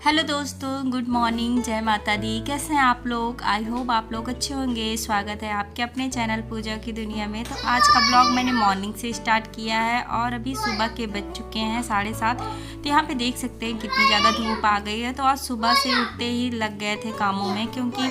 Hello दोस्तों, good morning, जय माता दी। कैसे हैं आप लोग? आई होप आप लोग अच्छे होंगे। स्वागत है आपके अपने चैनल पूजा की दुनिया में। तो आज का ब्लॉग मैंने मॉर्निंग से स्टार्ट किया है और अभी सुबह के बज चुके हैं 7:30। तो यहाँ पे देख सकते हैं कितनी ज़्यादा धूप आ गई है। तो आज सुबह से उठते ही लग गए थे कामों में, क्योंकि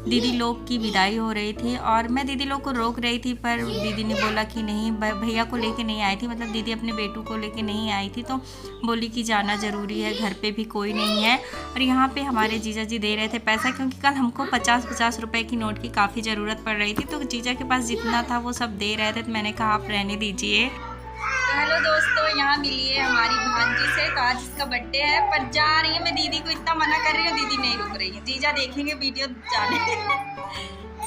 दीदी लोग की विदाई हो रही थी और मैं दीदी लोग को रोक रही थी, पर दीदी ने बोला कि नहीं, भैया को लेके नहीं आई थी, मतलब दीदी अपने बेटू को लेके नहीं आई थी। तो बोली कि जाना ज़रूरी है, घर पे भी कोई नहीं है। और यहाँ पे हमारे जीजा जी दे रहे थे पैसा, क्योंकि कल हमको 50-50 रुपए की नोट की काफ़ी ज़रूरत पड़ रही थी। तो जीजा के पास जितना था वो सब दे रहे थे, तो मैंने कहा आप रहने दीजिए। तो हेलो दोस्तों, यहाँ मिली है हमारी भांजी से। तो आज इसका बर्थडे है, पर जा रही है। मैं दीदी को इतना मना कर रही हूँ, दीदी नहीं रुक रही है। जीजा देखेंगे वीडियो जाने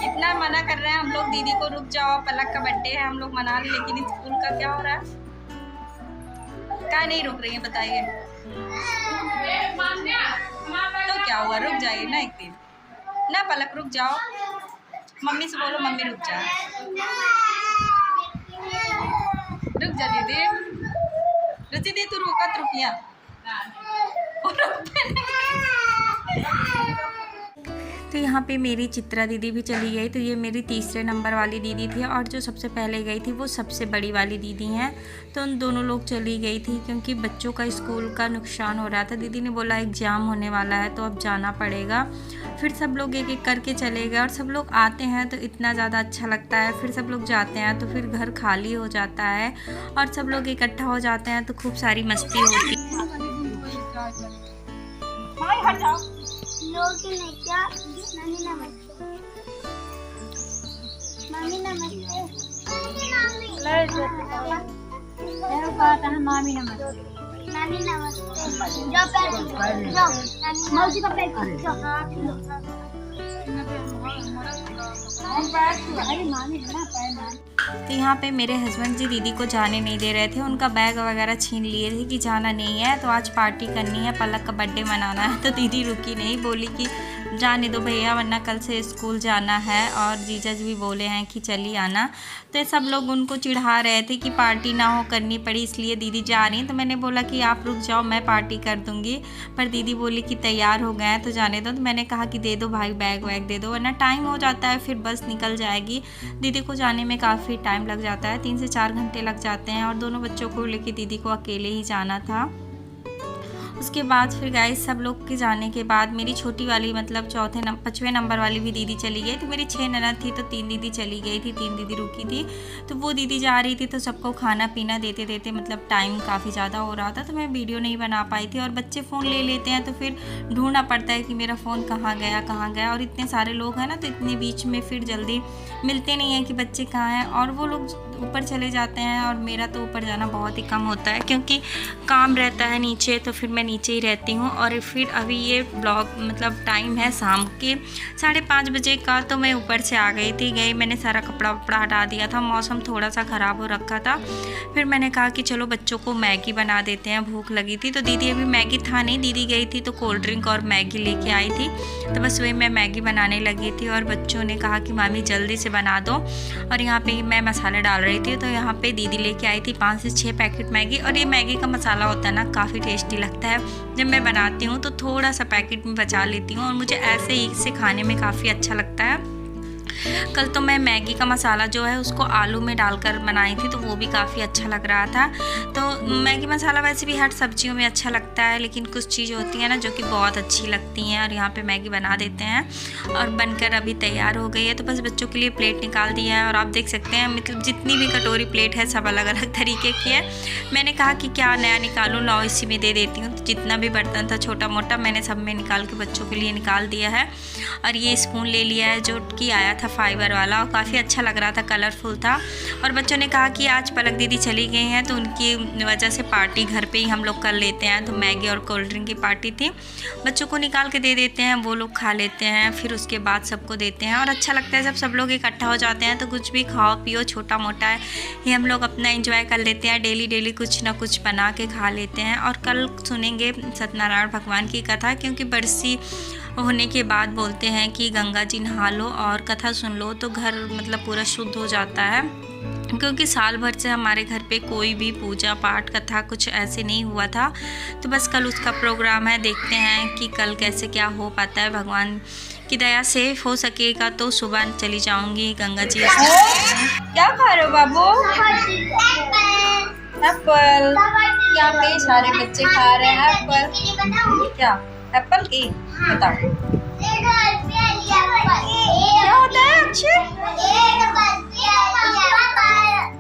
इतना मना कर रहे हैं हम लोग दीदी को, रुक जाओ, पलक का बर्थडे है, हम लोग मना लें। लेकिन स्कूल का क्या हो रहा है, क्या नहीं रुक रही है बताइए। तो क्या हुआ, रुक जाइए ना एक दिन ना। पलक रुक जाओ, मम्मी से बोलो मम्मी रुक जा, रुक जा दीदी। रुचि दी, तू रुकिया। तो यहाँ पे मेरी चित्रा दीदी भी चली गई। तो ये मेरी तीसरे नंबर वाली दीदी थी, और जो सबसे पहले गई थी वो सबसे बड़ी वाली दीदी हैं। तो उन दोनों लोग चली गई थी, क्योंकि बच्चों का स्कूल का नुकसान हो रहा था। दीदी ने बोला एग्ज़ाम होने वाला है तो अब जाना पड़ेगा। फिर सब लोग एक एक करके चले गए, और सब लोग आते हैं तो इतना ज़्यादा अच्छा लगता है। फिर सब लोग जाते हैं तो फिर घर खाली हो जाता है, और सब लोग इकट्ठा हो जाते हैं तो खूब सारी मस्ती होती है। मामी नमस्ते। जाओ मौसी का पैर तो यहाँ पे मेरे हस्बैंड जी दीदी को जाने नहीं दे रहे थे। उनका बैग वगैरह छीन लिए थे कि जाना नहीं है, तो आज पार्टी करनी है, पलक का बर्थडे मनाना है। तो दीदी रुकी नहीं, बोली कि जाने दो भैया, वरना कल से स्कूल जाना है। और जीजा जी भी बोले हैं कि चली आना। तो सब लोग उनको चिढ़ा रहे थे कि पार्टी ना हो, करनी पड़ी, इसलिए दीदी जा रही हैं। तो मैंने बोला कि आप रुक जाओ, मैं पार्टी कर दूँगी। पर दीदी बोली कि तैयार हो गए हैं तो जाने दो। तो मैंने कहा कि दे दो भाई, बैग वैग दे दो, वरना टाइम हो जाता है, फिर बस निकल जाएगी। दीदी को जाने में काफ़ी टाइम लग जाता है, 3 से 4 घंटे लग जाते हैं। और दोनों बच्चों को लेकर दीदी को अकेले ही जाना था। उसके बाद फिर गाइस सब लोग के जाने के बाद मेरी छोटी वाली, मतलब 5वें नंबर वाली भी दीदी चली गई। तो मेरी 6 ननद थी, तो 3 दीदी चली गई थी, 3 दीदी रुकी थी। तो वो दीदी जा रही थी, तो सबको खाना पीना देते देते मतलब टाइम काफ़ी ज़्यादा हो रहा था, तो मैं वीडियो नहीं बना पाई थी। और बच्चे फ़ोन ले लेते हैं तो फिर ढूंढना पड़ता है कि मेरा फ़ोन कहाँ गया। और इतने सारे लोग हैं ना, तो इतने बीच में फिर जल्दी मिलते नहीं हैं कि बच्चे कहाँ हैं, और वो लोग ऊपर चले जाते हैं। और मेरा तो ऊपर जाना बहुत ही कम होता है, क्योंकि काम रहता है नीचे, तो फिर मैं नीचे ही रहती हूँ। और फिर अभी ये ब्लॉग मतलब टाइम है शाम के 5:30 बजे का। तो मैं ऊपर से आ गई मैंने सारा कपड़ा वपड़ा हटा दिया था, मौसम थोड़ा सा ख़राब हो रखा था। फिर मैंने कहा कि चलो बच्चों को मैगी बना देते हैं, भूख लगी थी। तो दीदी अभी मैगी था नहीं, दीदी गई थी तो कोल्ड ड्रिंक और मैगी लेके आई थी। तो बस वही मैं मैगी बनाने लगी थी, और बच्चों ने कहा कि मामी जल्दी से बना दो। और यहाँ पे मैं मसाले डाल रही थी। तो यहाँ पे दीदी लेके आई थी 5 से 6 पैकेट मैगी। और ये मैगी का मसाला होता है ना, काफ़ी टेस्टी लगता है। जब मैं बनाती हूँ तो थोड़ा सा पैकेट में बचा लेती हूँ, और मुझे ऐसे ही से खाने में काफ़ी अच्छा लगता है। कल तो मैं मैगी का मसाला जो है उसको आलू में डालकर बनाई थी, तो वो भी काफ़ी अच्छा लग रहा था। तो मैगी मसाला वैसे भी हर सब्जियों में अच्छा लगता है, लेकिन कुछ चीज़ होती है ना जो कि बहुत अच्छी लगती हैं। और यहाँ पे मैगी बना देते हैं, और बनकर अभी तैयार हो गई है। तो बस बच्चों के लिए प्लेट निकाल दिया है, और आप देख सकते हैं मतलब जितनी भी कटोरी प्लेट है सब अलग अलग तरीके की है। मैंने कहा कि क्या नया निकालूँ, लाओ इसी में दे देती हूँ। तो जितना भी बर्तन था छोटा मोटा मैंने सब में निकाल के बच्चों के लिए निकाल दिया है। और ये स्पून ले लिया है जो कि आया था फाइबर वाला, और काफ़ी अच्छा लग रहा था, कलरफुल था। और बच्चों ने कहा कि आज पलक दीदी चली गई हैं, तो उनकी वजह से पार्टी घर पे ही हम लोग कर लेते हैं। तो मैगी और कोल्ड ड्रिंक की पार्टी थी, बच्चों को निकाल के दे देते हैं, वो लोग खा लेते हैं, फिर उसके बाद सबको देते हैं। और अच्छा लगता है जब सब लोग इकट्ठा हो जाते हैं, तो कुछ भी खाओ पियो, छोटा मोटा है ये हम लोग अपना एंजॉय कर लेते हैं। डेली कुछ ना कुछ बना के खा लेते हैं। और कल सुनेंगे सत्यनारायण भगवान की कथा, क्योंकि बरसी होने के बाद बोलते हैं कि गंगा जी नहा लो और कथा सुन लो, तो घर मतलब पूरा शुद्ध हो जाता है। क्योंकि साल भर से हमारे घर पे कोई भी पूजा पाठ कथा कुछ ऐसे नहीं हुआ था। तो बस कल उसका प्रोग्राम है, देखते हैं कि कल कैसे क्या हो पाता है। भगवान की दया से हो सकेगा तो सुबह चली जाऊंगी गंगा जी। क्या खा रहे हो बाबू? एप्पल। यहाँ पे सारे बच्चे खा रहे हैं एप्पल। क्या एप्पल की बताओ क्या होता है? अच्छे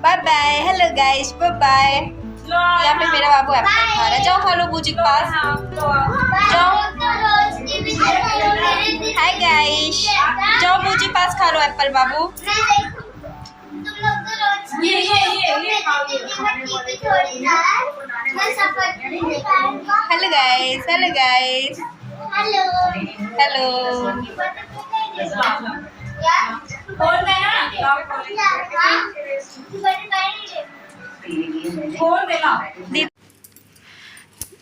bye bye. Hello guys, bye bye. यहाँ पे मेरा बाबू एप्पल खा रहा है। जाओ खा लो बूजी के पास, जाओ। हाय गाइस, जाओ बूजी पास खा लो एप्पल बाबू। Hello guys, hello guys, hello.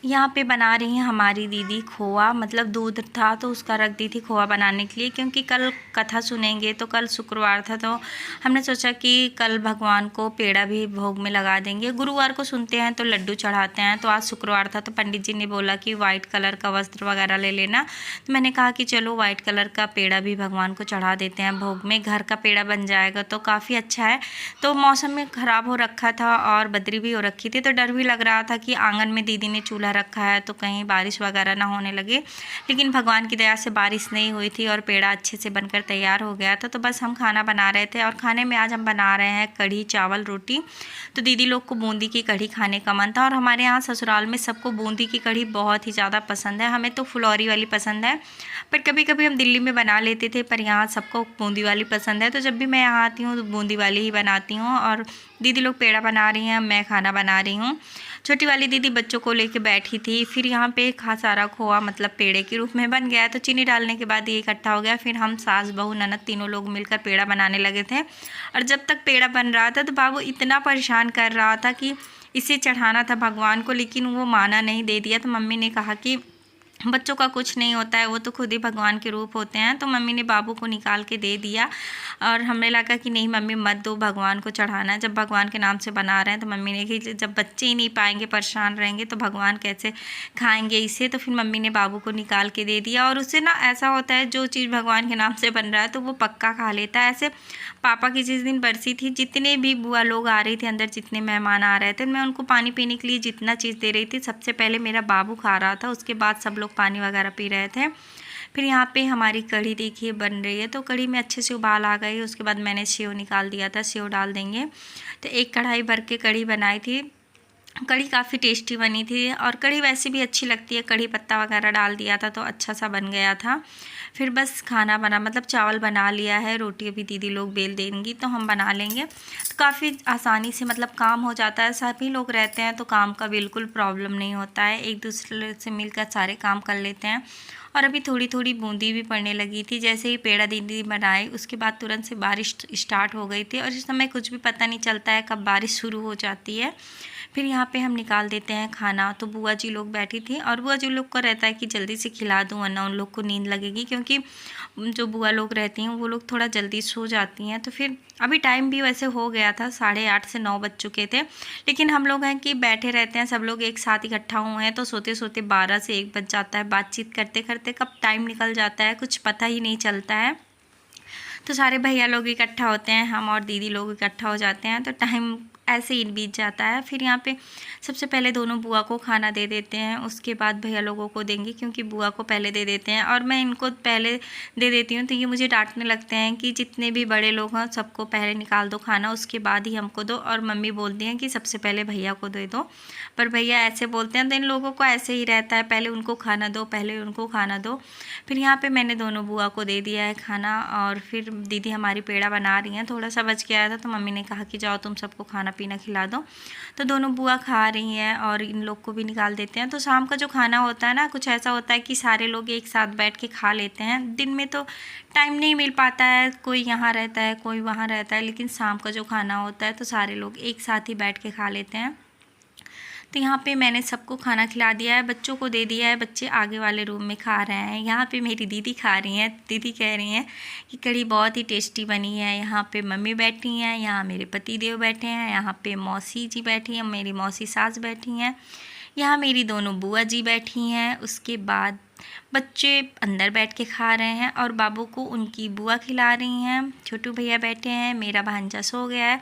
यहाँ पे बना रही हैं हमारी दीदी खोआ, मतलब दूध था तो उसका रख दी थी खोआ बनाने के लिए, क्योंकि कल कथा सुनेंगे। तो कल शुक्रवार था तो हमने सोचा कि कल भगवान को पेड़ा भी भोग में लगा देंगे। गुरुवार को सुनते हैं तो लड्डू चढ़ाते हैं, तो आज शुक्रवार था तो पंडित जी ने बोला कि वाइट कलर का वस्त्र वगैरह ले लेना। तो मैंने कहा कि चलो वाइट कलर का पेड़ा भी भगवान को चढ़ा देते हैं भोग में। घर का पेड़ा बन जाएगा तो काफ़ी अच्छा है। तो मौसम में ख़राब हो रखा था और बदरी भी हो रखी थी, तो डर भी लग रहा था कि आंगन में दीदी ने चूल्हा रखा है तो कहीं बारिश वगैरह ना होने लगे। लेकिन भगवान की दया से बारिश नहीं हुई थी और पेड़ा अच्छे से बनकर तैयार हो गया था। तो बस हम खाना बना रहे थे और खाने में आज हम बना रहे हैं कढ़ी चावल रोटी। तो दीदी लोग को बूंदी की कढ़ी खाने का मन था और हमारे यहाँ ससुराल में सबको बूंदी की कढ़ी बहुत ही ज़्यादा पसंद है। हमें तो फुलौरी वाली पसंद है, पर कभी कभी हम दिल्ली में बना लेते थे, पर यहाँ सबको बूंदी वाली पसंद है। तो जब भी मैं यहाँ आती हूँ तो बूंदी वाली ही बनाती हूँ। और दीदी लोग पेड़ा बना रही हैं, मैं खाना बना रही हूँ। छोटी वाली दीदी बच्चों को लेके बैठी थी। फिर यहाँ पे सारा खोआ मतलब पेड़े के रूप में बन गया। तो चीनी डालने के बाद ये इकट्ठा हो गया। फिर हम सास बहू ननद तीनों लोग मिलकर पेड़ा बनाने लगे थे। और जब तक पेड़ा बन रहा था तो बाबू इतना परेशान कर रहा था कि इसे चढ़ाना था भगवान को, लेकिन वो माना नहीं, दे दिया। तो मम्मी ने कहा कि बच्चों का कुछ नहीं होता है, वो तो खुद ही भगवान के रूप होते हैं। तो मम्मी ने बाबू को निकाल के दे दिया और हमें लगा कि नहीं मम्मी मत दो, भगवान को चढ़ाना है। जब भगवान के नाम से बना रहे हैं तो मम्मी ने कि जब बच्चे ही नहीं पाएंगे, परेशान रहेंगे तो भगवान कैसे खाएंगे इसे। तो फिर मम्मी ने बाबू को निकाल के दे दिया। और उससे ना ऐसा होता है जो चीज़ भगवान के नाम से बन रहा है तो वो पक्का खा लेता है। ऐसे पापा की जिस दिन बरसी थी, जितने भी बुआ लोग आ रही थी अंदर, जितने मेहमान आ रहे थे, मैं उनको पानी पीने के लिए जितना चीज़ दे रही थी सबसे पहले मेरा बाबू खा रहा था, उसके बाद सब लोग पानी वगैरह पी रहे थे। फिर यहाँ पे हमारी कढ़ी देखिए बन रही है। तो कढ़ी में अच्छे से उबाल आ गई। उसके बाद मैंने सेव निकाल दिया था, सेव डाल देंगे। तो एक कढ़ाई भर के कढ़ी बनाई थी। कढ़ी काफ़ी टेस्टी बनी थी और कढ़ी वैसे भी अच्छी लगती है, कढ़ी पत्ता वगैरह डाल दिया था तो अच्छा सा बन गया था। फिर बस खाना बना मतलब चावल बना लिया है, रोटी अभी दीदी लोग बेल देंगी तो हम बना लेंगे। तो काफ़ी आसानी से मतलब काम हो जाता है। सभी लोग रहते हैं तो काम का बिल्कुल प्रॉब्लम नहीं होता है, एक दूसरे से मिलकर सारे काम कर लेते हैं। और अभी थोड़ी थोड़ी बूंदी भी पड़ने लगी थी। जैसे ही पेड़ा दीदी बनाए उसके बाद तुरंत से बारिश स्टार्ट हो गई थी और इस समय कुछ भी पता नहीं चलता है कब बारिश शुरू हो जाती है। फिर यहाँ पे हम निकाल देते हैं खाना। तो बुआ जी लोग बैठी थी और बुआ जी लोग को रहता है कि जल्दी से खिला दूँ वरना उन लोग को नींद लगेगी, क्योंकि जो बुआ लोग रहती हैं वो लोग थोड़ा जल्दी सो जाती हैं। तो फिर अभी टाइम भी वैसे हो गया था, 8:30 से 9 बज चुके थे, लेकिन हम लोग हैं कि बैठे रहते हैं, सब लोग एक साथ इकट्ठा हुए हैं तो सोते सोते 12 से 1 बज जाता है। बातचीत करते करते कब टाइम निकल जाता है कुछ पता ही नहीं चलता है। तो सारे भैया लोग इकट्ठा होते हैं, हम और दीदी लोग इकट्ठा हो जाते हैं तो टाइम ऐसे ही बीत जाता है। फिर यहाँ पे सबसे पहले दोनों बुआ को खाना दे देते हैं, उसके बाद भैया लोगों को देंगे, क्योंकि बुआ को पहले दे देते हैं और मैं इनको पहले दे देती हूँ तो ये मुझे डांटने लगते हैं कि जितने भी बड़े लोग हैं सबको पहले निकाल दो खाना, उसके बाद ही हमको दो। और मम्मी बोलती हैं कि सबसे पहले भैया को दे दो, पर भैया ऐसे बोलते हैं तो इन लोगों को ऐसे ही रहता है, पहले उनको खाना दो, पहले उनको खाना दो। फिर यहाँ पे मैंने दोनों बुआ को दे दिया है खाना और फिर दीदी हमारी पेड़ा बना रही हैं। थोड़ा सा बच गया था तो मम्मी ने कहा कि जाओ तुम सबको खाना पीना खिला दो। तो दोनों बुआ खा रही हैं और इन लोग को भी निकाल देते हैं। तो शाम का जो खाना होता है ना, कुछ ऐसा होता है कि सारे लोग एक साथ बैठ के खा लेते हैं। दिन में तो टाइम नहीं मिल पाता है, कोई यहाँ रहता है कोई वहाँ रहता है, लेकिन शाम का जो खाना होता है तो सारे लोग एक साथ ही बैठ के खा लेते हैं। तो यहाँ पे मैंने सबको खाना खिला दिया है, बच्चों को दे दिया है, बच्चे आगे वाले रूम में खा रहे हैं। यहाँ पे मेरी दीदी खा रही हैं, दीदी कह रही हैं कि कढ़ी बहुत ही टेस्टी बनी है। यहाँ पे मम्मी बैठी हैं, यहाँ मेरे पति देव बैठे हैं, यहाँ पे मौसी जी बैठी हैं, मेरी मौसी सास बैठी हैं, यहाँ मेरी दोनों बुआ जी बैठी हैं। उसके बाद बच्चे अंदर बैठ के खा रहे हैं और बाबू को उनकी बुआ खिला रही हैं। छोटू भैया बैठे हैं, मेरा भांजा सो गया है।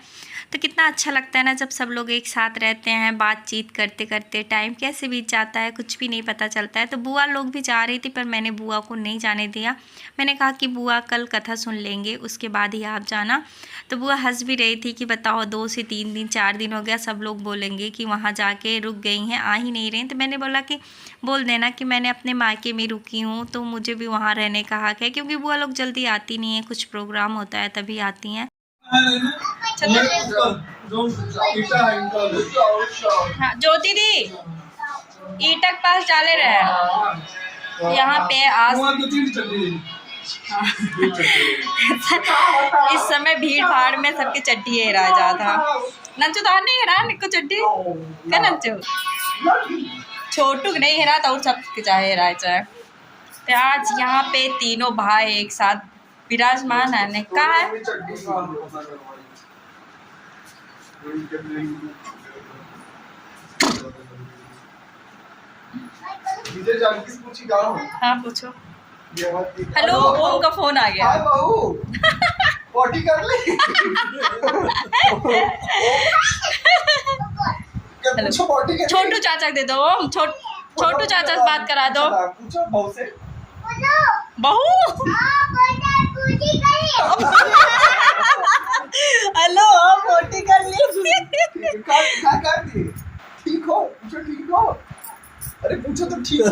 तो कितना अच्छा लगता है ना जब सब लोग एक साथ रहते हैं, बातचीत करते करते टाइम कैसे बीत जाता है कुछ भी नहीं पता चलता है। तो बुआ लोग भी जा रही थी पर मैंने बुआ को नहीं जाने दिया। मैंने कहा कि बुआ कल कथा सुन लेंगे उसके बाद ही आप जाना। तो बुआ हंस भी रही थी कि बताओ 2 से 3 दिन 4 दिन हो गया, सब लोग बोलेंगे कि वहाँ जाके रुक गई हैं, आ ही नहीं रही। तो मैंने बोला कि बोल देना कि मैंने अपने मायके में रुकी हूँ, तो मुझे भी वहाँ रहने का हक है, क्योंकि बुआ लोग जल्दी आती नहीं है, कुछ प्रोग्राम होता है तभी आती हैं। हाँ ज्योति दी ईटक पास डाले रहे यहाँ पे आज इस समय भीड़ भाड़ में सबके चड्डी हेरा जाता। नंचू तो नहीं हेरा निको चड्डी क्या नंचू छोटू नहीं हेरा तो सब चाहे हेरा चाहे। तो आज यहाँ पे तीनों भाई एक साथ विराजमान है। कहा है हाँ पूछो। हेलो ओम का फोन आ गया। पॉटी कर ले। छोटू चाचा दे दो ओम, छोटू चाचा से बात करा दो। पूछो बहू से। बहू हेलो पोटी कर ली। ठीक हो पूछो ठीक हो। अरे पूछो तो ठीक हो।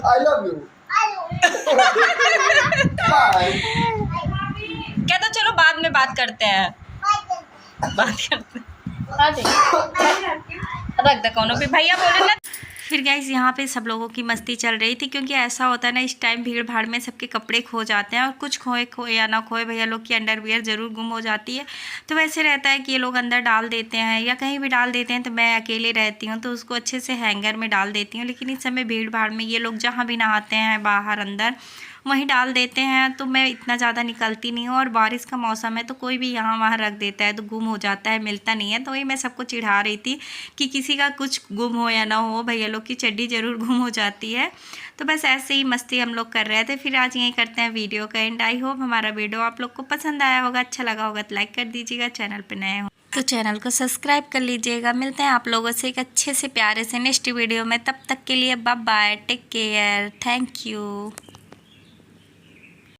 I love you. क्या तो चलो बाद में बात करते हैं। रख दे कोनो भी भैया बोले ना। फिर गाइस यहाँ पे सब लोगों की मस्ती चल रही थी, क्योंकि ऐसा होता है ना इस टाइम भीड़ भाड़ में सबके कपड़े खो जाते हैं और कुछ खोए या ना खोए भैया लोग की अंडरवियर ज़रूर गुम हो जाती है। तो वैसे रहता है कि ये लोग अंदर डाल देते हैं या कहीं भी डाल देते हैं। तो मैं अकेले रहती हूँ तो उसको अच्छे से हैंगर में डाल देती हूँ, लेकिन इस समय भीड़ भाड़ में ये लोग जहाँ भी नहाते हैं बाहर अंदर वहीं डाल देते हैं। तो मैं इतना ज़्यादा निकलती नहीं हूँ, और बारिश का मौसम है तो कोई भी यहाँ वहाँ रख देता है तो गुम हो जाता है, मिलता नहीं है। तो वही मैं सबको चिढ़ा रही थी कि किसी का कुछ गुम हो या ना हो भैया लोग की चड्डी ज़रूर गुम हो जाती है। तो बस ऐसे ही मस्ती हम लोग कर रहे थे। फिर आज यहीं करते हैं वीडियो का एंड। आई होप हमारा वीडियो आप लोग को पसंद आया होगा, अच्छा लगा होगा तो लाइक कर दीजिएगा। चैनल पर नए हो तो चैनल को सब्सक्राइब कर लीजिएगा। मिलते हैं आप लोगों से एक अच्छे से प्यारे से नेक्स्ट वीडियो में। तब तक के लिए bye bye, take care, thank you.